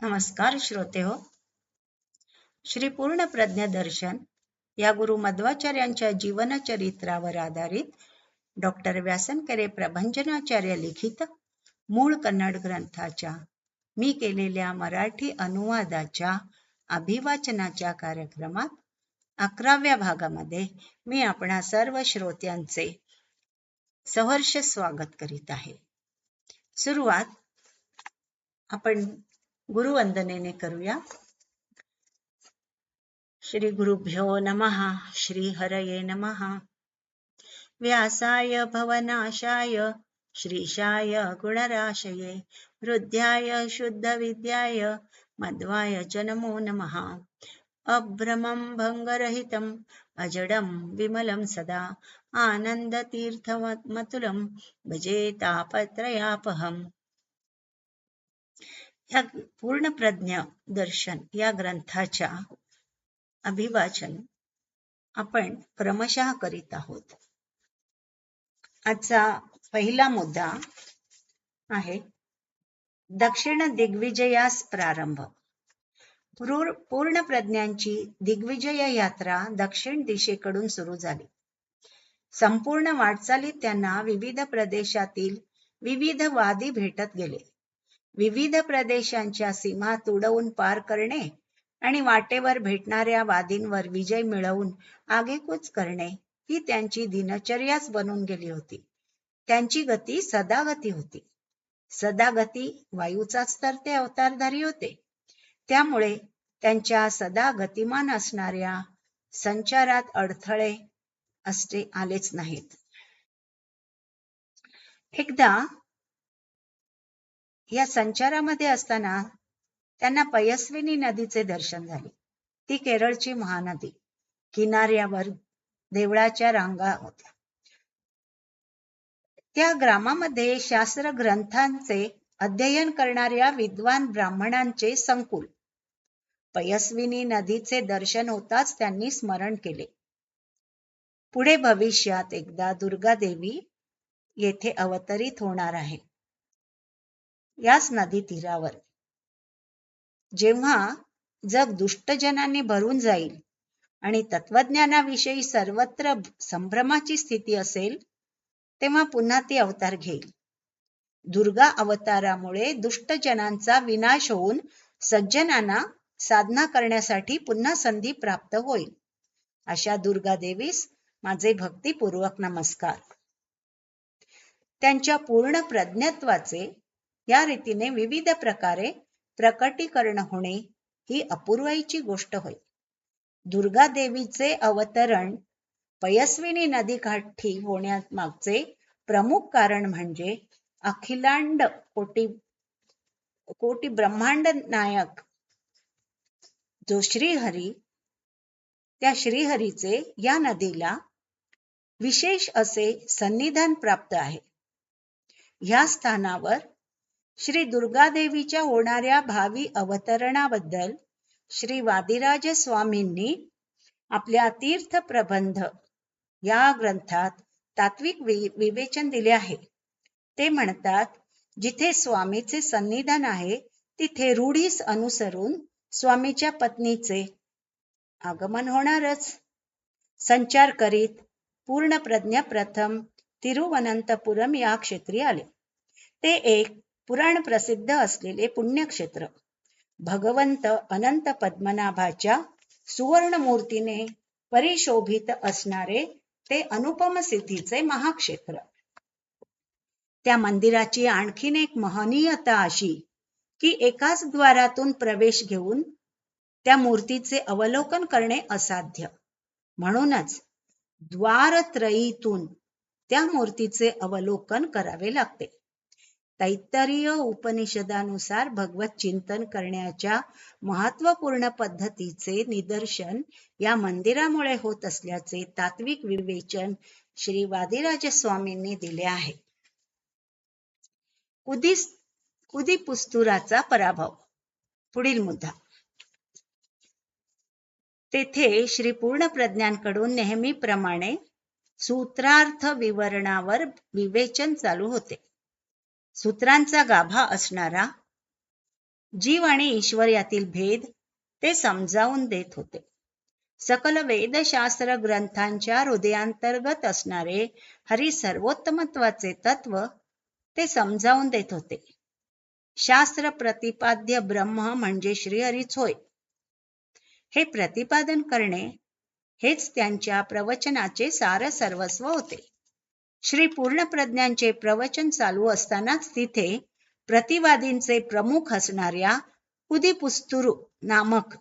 नमस्कार श्रोते हो. श्री पूर्ण प्रज्ञ दर्शन या गुरु मध्वाचार्यांच्या जीवनचरित्रावर आधारित डॉक्टर व्यासनकरे प्रभंजनाचार्य लिखित मूळ कन्नड ग्रंथाच्या मी केलेल्या मराठी अनुवादाच्या अभिवाचनाच्या कार्यक्रमात 11व्या भागामध्ये मी आपणा सर्व श्रोत्यांचे सहर्ष स्वागत करीत आहे. सुरुवात आपण गुरुवंदनेने करूया. श्री गुरुभ्यो नमः. श्री हरये नमः. व्यासाय भवनाशाय श्रीशाय गुणराशये हृद्याय शुद्धविद्याय मध्वाय च नमो नमः. अभ्रमं भंगरहितं अजडं विमलं सदा आनंदतीर्थमतुलं भजे तापत्रयापहम्. या पूर्ण प्रज्ञ दर्शन या ग्रंथाच्या अभिवाचन आपण क्रमशः करीत आहोत. आजचा पहिला मुद्दा आहे दक्षिण दिग्विजयास प्रारंभ. पूर्ण प्रज्ञांची दिग्विजय यात्रा दक्षिण दिशेकडून सुरू झाली. संपूर्ण वाटचालीत त्यांना विविध प्रदेशातील विविध वादी भेटत गेले. विविध प्रदेशांच्या सीमा तुडवून पार करणे आणि वाटेवर भेटणाऱ्या वादींवर विजय मिळवून आगेकूच करणे ही त्यांची दिनचर्याच बनून गेली होती. त्यांची गती सदागती होती. सदागती वायूचाच तर ते अवतारधारी होते. त्यामुळे त्यांच्या सदा गतिमान असणाऱ्या संचारात अडथळे असते आलेच नाहीत. एकदा या संचारामध्ये असताना त्यांना पयस्विनी नदीचे दर्शन झाले. ती केरळची महानदी. किनाऱ्यावर देवळाच्या रांगा होत्या. त्या ग्रामामध्ये शास्त्र ग्रंथांचे अध्ययन करणाऱ्या विद्वान ब्राह्मणांचे संकुल. पयस्विनी नदीचे दर्शन होताच त्यांनी स्मरण केले, पुढे भविष्यात एकदा दुर्गा देवी येथे अवतरित होणार आहे. याच नदी तीरावर जेव्हा जग दुष्टजनांनी भरून जाईल आणि तत्वज्ञानाविषयी सर्वत्र संभ्रमाची स्थिती असेल, तेव्हा पुन्हा ती अवतार घेईल. दुर्गा अवतारामुळे दुष्टजनांचा विनाश होऊन सज्जनांना साधना करण्यासाठी पुन्हा संधी प्राप्त होईल. अशा दुर्गा देवीस माझे भक्तिपूर्वक नमस्कार. त्यांच्या पूर्ण प्रज्ञत्वाचे या रीतीने विविध प्रकारे प्रकटीकरण होणे ही अपूर्वाईची गोष्ट होय. दुर्गा देवीचे अवतरण पयस्विनी नदीकाठी होण्यामागचे प्रमुख कारण म्हणजे अखिलांड कोटी ब्रह्मांड नायक जो श्रीहरी, त्या श्रीहरीचे या नदीला विशेष असे सन्निधान प्राप्त आहे. ह्या स्थानावर श्री दुर्गादेवीच्या होणाऱ्या भावी अवतरणाबद्दल श्री वादिराज स्वामींनी आपल्या तीर्थ प्रबंध या ग्रंथात तात्विक विवेचन दिले आहे. ते म्हणतात, जिथे स्वामीचे सन्निधान आहे तिथे रूढीस अनुसरून स्वामीच्या पत्नीचे आगमन होणारच. संचार करीत पूर्ण प्रज्ञ प्रथम तिरुवनंतपुरम या क्षेत्री आले. ते एक पुराण प्रसिद्ध असलेले पुण्यक्षेत्र. भगवंत अनंत पद्मनाभाच्या सुवर्ण मूर्तीने परिशोभित असणारे ते अनुपम सिद्धीचे महाक्षेत्र. त्या मंदिराची आणखीन एक महनीयता अशी की एकाच द्वारातून प्रवेश घेऊन त्या मूर्तीचे अवलोकन करणे असाध्य. म्हणूनच द्वारत्रयीतून त्या मूर्तीचे अवलोकन करावे लागते. तैत्तरीय उपनिषदानुसार भगवत चिंतन करण्याच्या महत्त्वपूर्ण पद्धतीचे निदर्शन या मंदिरामुळे होत असल्याचे तात्विक विवेचन श्री वादिराज स्वामींनी दिले आहे. कुदिपुस्तुराचा पराभव. पुढील मुद्दा. तेथे श्री पूर्ण प्रज्ञांकडून नेहमीप्रमाणे सूत्रार्थ विवरणावर विवेचन चालू होते. सूत्रांचा गाभा असणारा जीव आणि ईश्वर यातील भेद ते समजावून देत होते. सकल वेदशास्त्र ग्रंथांच्या हृदयांतर्गत असणारे हरी सर्वोत्तमत्वाचे तत्व ते समजावून देत होते. शास्त्र प्रतिपाद्य ब्रह्म म्हणजे श्रीहरीच होय, हे प्रतिपादन करणे हेच त्यांच्या प्रवचनाचे सार सर्वस्व होते. श्री पूर्णप्रज्ञांचे प्रवचन चालू असतानाच तिथे प्रतिवादींचे प्रमुख असणाऱ्या कुदीपुस्तुरू नामक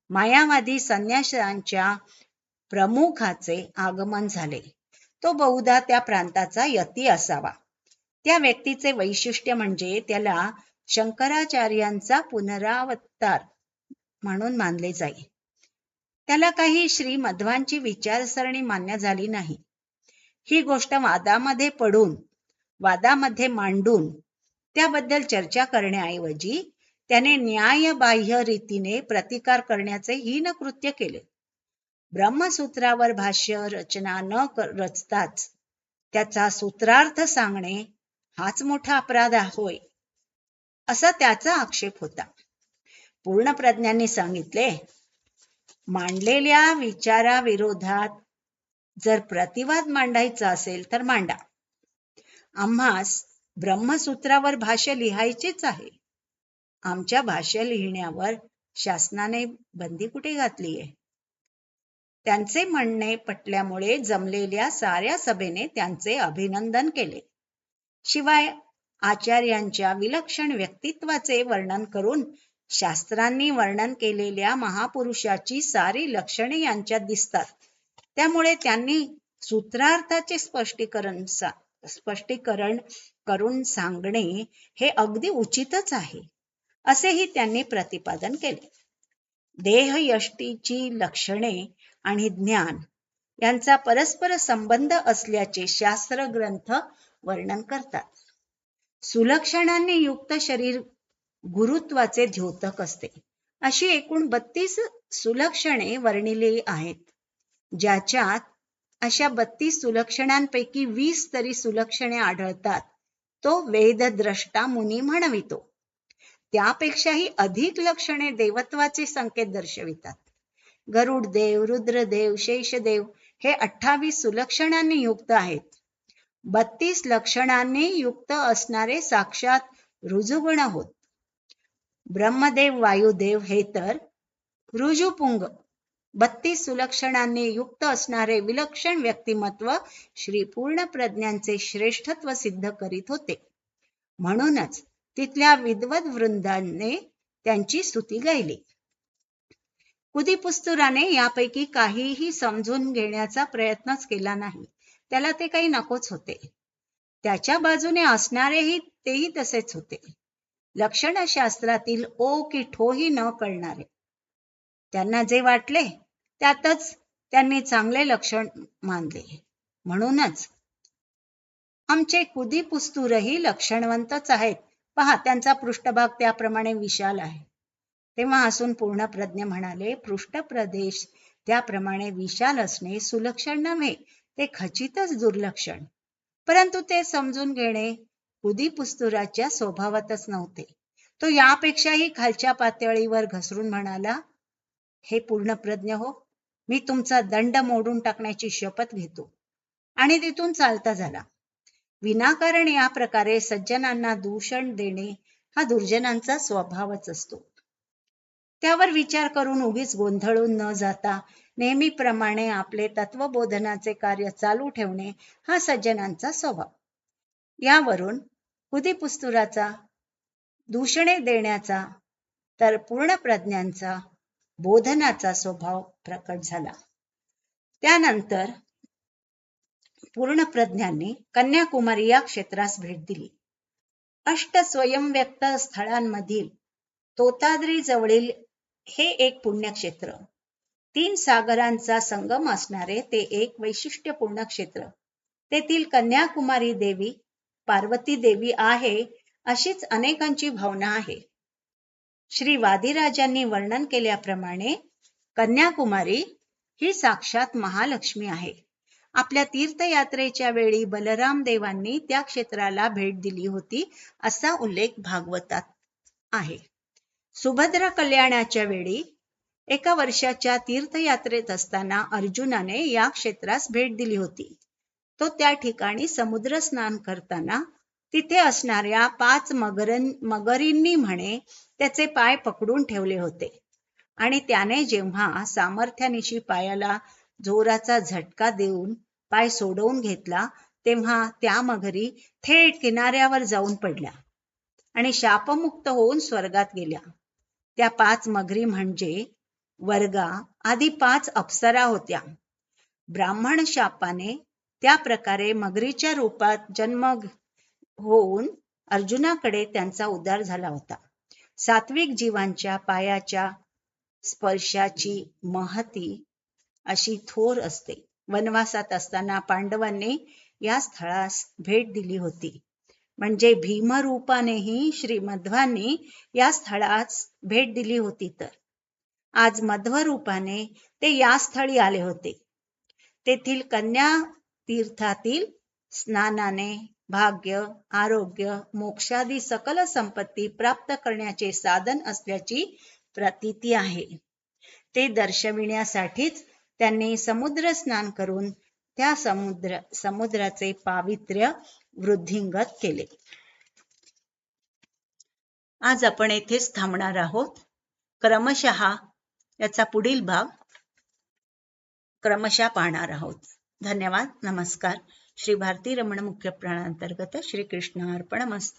मायावादी संन्याशांच्या प्रमुखाचे आगमन झाले. तो बहुधा त्या प्रांताचा यती असावा. त्या व्यक्तीचे वैशिष्ट्य म्हणजे त्याला शंकराचार्यांचा पुनरावतार म्हणून मानले जाई. त्याला काही श्रीमध्वांची विचारसरणी मान्य झाली नाही. ही गोष्ट वादामध्ये मांडून त्याबद्दल चर्चा करण्याऐवजी त्याने न्यायबाह्य रीतीने प्रतिकार करण्याचे हीन कृत्य केले. ब्रह्मसूत्रावर भाष्य रचना न रचताच त्याचा सूत्रार्थ सांगणे हाच मोठा अपराध होय, असा त्याचा आक्षेप होता. पूर्णप्रज्ञांनी सांगितले, मांडलेल्या विचाराविरोधात जर प्रतिवाद मांडायचा असेल तर मांडा. आम्हास ब्रह्मसूत्रावर भाष्य लिहायचेच आहे. आमच्या भाष्य लिहिण्यावर शासनाने बंदी कुठे घातली आहे? त्यांचे म्हणणे पटल्यामुळे जमलेल्या साऱ्या सभेने त्यांचे अभिनंदन केले. शिवाय आचार्यांच्या विलक्षण व्यक्तित्वाचे वर्णन करून शास्त्रांनी वर्णन केलेल्या महापुरुषाची सारी लक्षणे यांच्यात दिसतात. त्यामुळे त्यांनी सूत्रार्थाचे स्पष्टीकरण करून सांगणे हे अगदी उचितच आहे, असेही त्यांनी प्रतिपादन केले. देहयष्टीची लक्षणे आणि ज्ञान यांचा परस्पर संबंध असल्याचे शास्त्र ग्रंथ वर्णन करतात. सुलक्षणांनी युक्त शरीर गुरुत्वाचे द्योतक असते. अशी एकूण 32 सुलक्षणे वर्णिली आहेत. ज्याच्यात अशा 32 सुलक्षणांपैकी 20 तरी सुलक्षणे आढळतात तो वेदद्रष्टा मुनी म्हणवितो. त्यापेक्षाही अधिक लक्षणे देवत्वाचे संकेत दर्शवितात. गरुडदेव, रुद्रदेव, शेषदेव हे 28 सुलक्षणांनी युक्त आहेत. 32 लक्षणांनी युक्त असणारे साक्षात ऋजुगुण होत. ब्रह्मदेव, वायुदेव हे तर ऋजुपुंग. 32 सुलक्षणांनी युक्त असणारे विलक्षण व्यक्तिमत्व श्री पूर्णप्रज्ञांचे श्रेष्ठत्व सिद्ध करीत होते. म्हणूनच तिथल्या विद्वद वृंदाने त्यांची स्तुती गायली. कुदीपुस्तुराने यापैकी काहीही समजून घेण्याचा प्रयत्नच केला नाही. त्याला ते काही नकोच होते. त्याच्या बाजूने असणारेही तेही तसेच होते. लक्षणशास्त्रातील ओ की ठोही न कळणारे. त्यांना जे वाटले त्यातच त्यांनी चांगले लक्षण मानले. म्हणूनच आमचे कुदीपुस्तुरही लक्षणवंतच आहेत. पहा, त्यांचा पृष्ठभाग त्याप्रमाणे विशाल आहे. तेव्हा हसून पूर्णप्रज्ञ म्हणाले, पृष्ठप्रदेश त्याप्रमाणे विशाल असणे सुलक्षण नव्हे, ते खचितच दुर्लक्षण. परंतु ते समजून घेणे कुदीपुस्तुराच्या स्वभावातच नव्हते. तो यापेक्षाही खालच्या पातळीवर घसरून म्हणाला, हे पूर्णप्रज्ञ हो, मी तुमचा दंड मोडून टाकण्याची शपथ घेतो. आणि तिथून चालता झाला. विनाकारण या प्रकारे सज्जनांना दूषण देणे हा दुर्जनांचा स्वभावच असतो. त्यावर विचार करून उगीच गोंधळून न जाता नेहमीप्रमाणे आपले तत्वबोधनाचे कार्य चालू ठेवणे हा सज्जनांचा स्वभाव. यावरून कुदीपुस्तुराचा दूषणे देण्याचा तर पूर्णप्रज्ञांचा बोधनाचा स्वभाव प्रकट झाला. त्यानंतर पूर्णप्रज्ञांनी कन्याकुमारी या क्षेत्रास भेट दिली. स्वयंव्यक्त स्थळांमधील तोताद्री जवळील हे एक पुण्यक्षेत्र. 3 सागरांचा संगम असणारे ते एक वैशिष्ट्यपूर्ण क्षेत्र. तेथील कन्याकुमारी देवी पार्वती देवी आहे अशीच अनेकांची भावना आहे. श्री वादिराजांनी वर्णन केल्याप्रमाणे कन्याकुमारी ही साक्षात महालक्ष्मी आहे. आपल्या तीर्थयात्रेच्या वेळी बलराम देवांनी त्या क्षेत्राला भेट दिली होती असा उल्लेख भागवतात आहे. सुभद्रा कल्याणाच्या वेळी एका वर्षाच्या तीर्थयात्रेत असताना अर्जुनाने या क्षेत्रास भेट दिली होती. तो त्या ठिकाणी समुद्र स्नान करताना तिथे असणाऱ्या 5 मगरींनी म्हणे त्याचे पाय पकडून ठेवले होते आणि त्याने जेव्हा सामर्थ्यानिशी पायाला जोराचा झटका देऊन पाय सोडवून घेतला तेव्हा त्या मगरी थेट किनाऱ्यावर जाऊन पडल्या आणि शापमुक्त होऊन स्वर्गात गेल्या. त्या 5 मगरी म्हणजे वर्गा आधी 5 अप्सरा होत्या. ब्राह्मण शापाने त्या प्रकारे मगरीच्या रूपात जन्म होऊन अर्जुनाकडे त्यांचा उद्धार झाला होता. सात्विक जीवांच्या पायाच्या स्पर्शाची महती अशी थोर असते. वनवासात असताना पांडवांनी या स्थळास भेट दिली होती. म्हणजे भीमरूपानेही श्री मध्वांनी या स्थळास भेट दिली होती. तर आज मध्व रूपाने ते या स्थळी आले होते. तेथील कन्या तीर्थातील स्नानाने भाग्य, आरोग्य, मोक्षादी सकल संपत्ती प्राप्त करण्याचे साधन असल्याची प्रतीती आहे. ते दर्शविण्यासाठीच त्यांनी समुद्र स्नान करून त्या समुद्राचे पावित्र्य वृद्धिंगत केले. आज आपण येथेच थांबणार आहोत. क्रमशः याचा पुढील भाग क्रमशः पाहणार आहोत. धन्यवाद. नमस्कार. श्री भारती रमण मुख्य प्राणांतर्गत श्री कृष्ण अर्पणमस्तु.